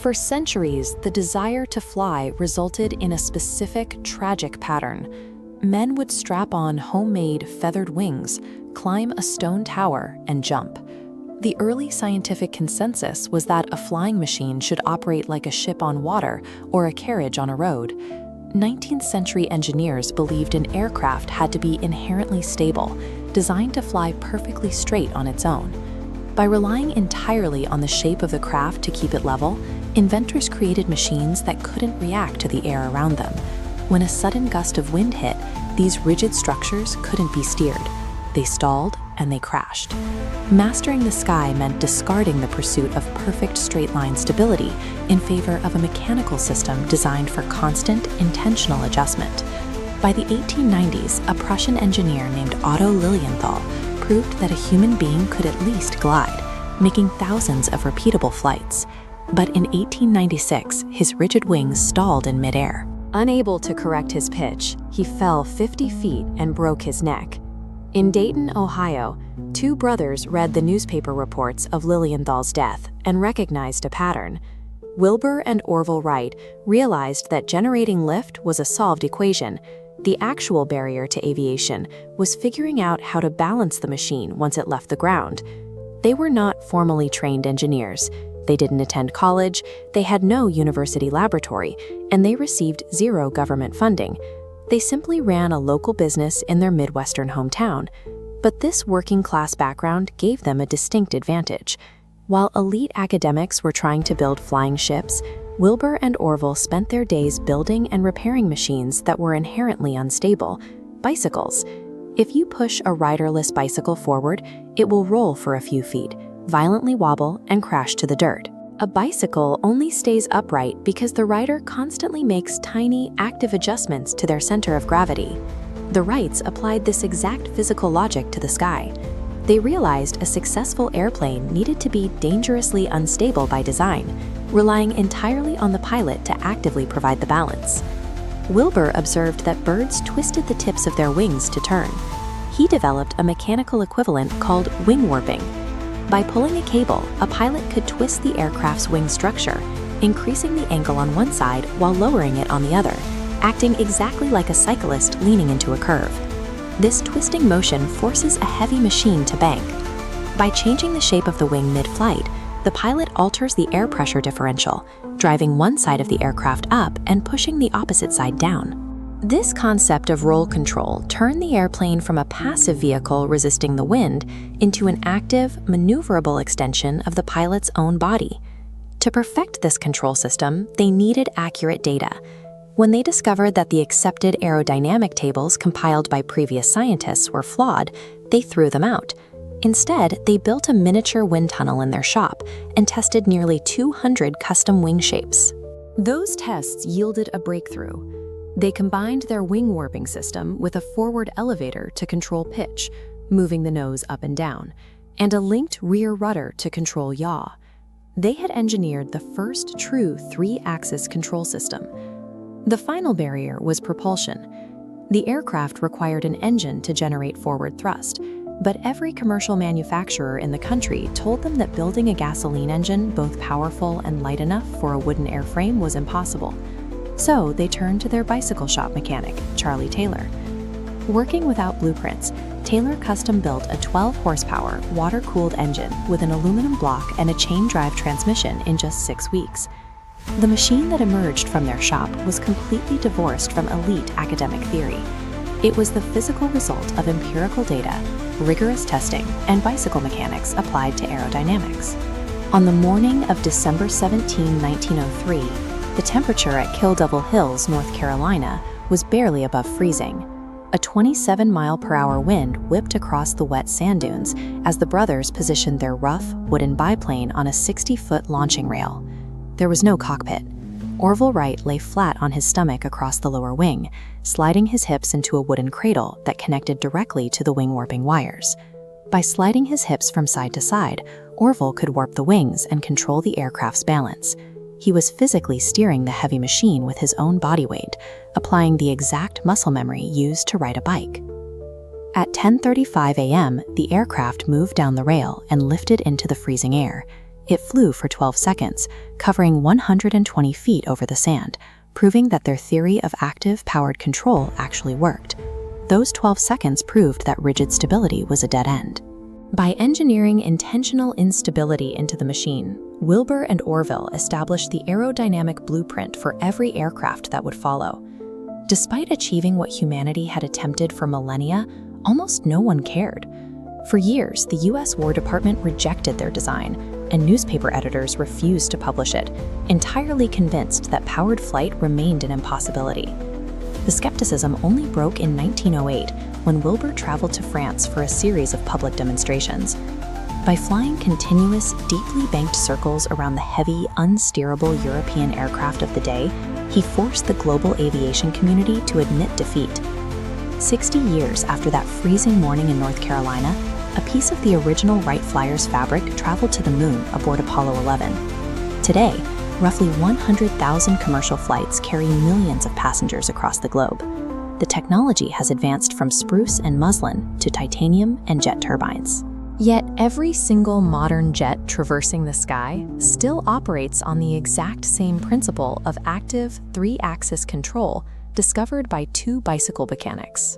For centuries, the desire to fly resulted in a specific, tragic pattern. Men would strap on homemade feathered wings, climb a stone tower, and jump. The early scientific consensus was that a flying machine should operate like a ship on water or a carriage on a road. 19th century engineers believed an aircraft had to be inherently stable, designed to fly perfectly straight on its own. By relying entirely on the shape of the craft to keep it level, inventors created machines that couldn't react to the air around them. When a sudden gust of wind hit, these rigid structures couldn't be steered. They stalled and they crashed. Mastering the sky meant discarding the pursuit of perfect straight-line stability in favor of a mechanical system designed for constant, intentional adjustment. By the 1890s, a Prussian engineer named Otto Lilienthal proved that a human being could at least glide, making thousands of repeatable flights. But in 1896, his rigid wings stalled in midair. Unable to correct his pitch, he fell 50 feet and broke his neck. In Dayton, Ohio, two brothers read the newspaper reports of Lilienthal's death and recognized a pattern. Wilbur and Orville Wright realized that generating lift was a solved equation. The actual barrier to aviation was figuring out how to balance the machine once it left the ground. They were not formally trained engineers. They didn't attend college, they had no university laboratory, and they received zero government funding. They simply ran a local business in their Midwestern hometown. But this working-class background gave them a distinct advantage. While elite academics were trying to build flying ships, Wilbur and Orville spent their days building and repairing machines that were inherently unstable, bicycles. If you push a riderless bicycle forward, it will roll for a few feet, violently wobble, and crash to the dirt. A bicycle only stays upright because the rider constantly makes tiny, active adjustments to their center of gravity. The Wrights applied this exact physical logic to the sky. They realized a successful airplane needed to be dangerously unstable by design, relying entirely on the pilot to actively provide the balance. Wilbur observed that birds twisted the tips of their wings to turn. He developed a mechanical equivalent called wing warping. By pulling a cable, a pilot could twist the aircraft's wing structure, increasing the angle on one side while lowering it on the other, acting exactly like a cyclist leaning into a curve. This twisting motion forces a heavy machine to bank. By changing the shape of the wing mid-flight, the pilot alters the air pressure differential, driving one side of the aircraft up and pushing the opposite side down. This concept of roll control turned the airplane from a passive vehicle resisting the wind into an active, maneuverable extension of the pilot's own body. To perfect this control system, they needed accurate data. When they discovered that the accepted aerodynamic tables compiled by previous scientists were flawed, they threw them out. Instead, they built a miniature wind tunnel in their shop and tested nearly 200 custom wing shapes. Those tests yielded a breakthrough. They combined their wing warping system with a forward elevator to control pitch, moving the nose up and down, and a linked rear rudder to control yaw. They had engineered the first true three-axis control system. The final barrier was propulsion. The aircraft required an engine to generate forward thrust, but every commercial manufacturer in the country told them that building a gasoline engine both powerful and light enough for a wooden airframe was impossible. So they turned to their bicycle shop mechanic, Charlie Taylor. Working without blueprints, Taylor custom-built a 12-horsepower, water-cooled engine with an aluminum block and a chain-drive transmission in just 6 weeks. The machine that emerged from their shop was completely divorced from elite academic theory. It was the physical result of empirical data, rigorous testing, and bicycle mechanics applied to aerodynamics. On the morning of December 17, 1903, the temperature at Kill Devil Hills, North Carolina, was barely above freezing. A 27-mile-per-hour wind whipped across the wet sand dunes as the brothers positioned their rough, wooden biplane on a 60-foot launching rail. There was no cockpit. Orville Wright lay flat on his stomach across the lower wing, sliding his hips into a wooden cradle that connected directly to the wing-warping wires. By sliding his hips from side to side, Orville could warp the wings and control the aircraft's balance. He was physically steering the heavy machine with his own body weight, applying the exact muscle memory used to ride a bike. At 10:35 a.m., the aircraft moved down the rail and lifted into the freezing air. It flew for 12 seconds, covering 120 feet over the sand, proving that their theory of active powered control actually worked. Those 12 seconds proved that rigid stability was a dead end. By engineering intentional instability into the machine, Wilbur and Orville established the aerodynamic blueprint for every aircraft that would follow. Despite achieving what humanity had attempted for millennia, almost no one cared. For years, the US War Department rejected their design, and newspaper editors refused to publish it, entirely convinced that powered flight remained an impossibility. The skepticism only broke in 1908 when Wilbur traveled to France for a series of public demonstrations. By flying continuous, deeply banked circles around the heavy, unsteerable European aircraft of the day, he forced the global aviation community to admit defeat. 60 years after that freezing morning in North Carolina, a piece of the original Wright Flyer's fabric traveled to the moon aboard Apollo 11. Today, roughly 100,000 commercial flights carry millions of passengers across the globe. The technology has advanced from spruce and muslin to titanium and jet turbines. Yet every single modern jet traversing the sky still operates on the exact same principle of active three-axis control discovered by two bicycle mechanics.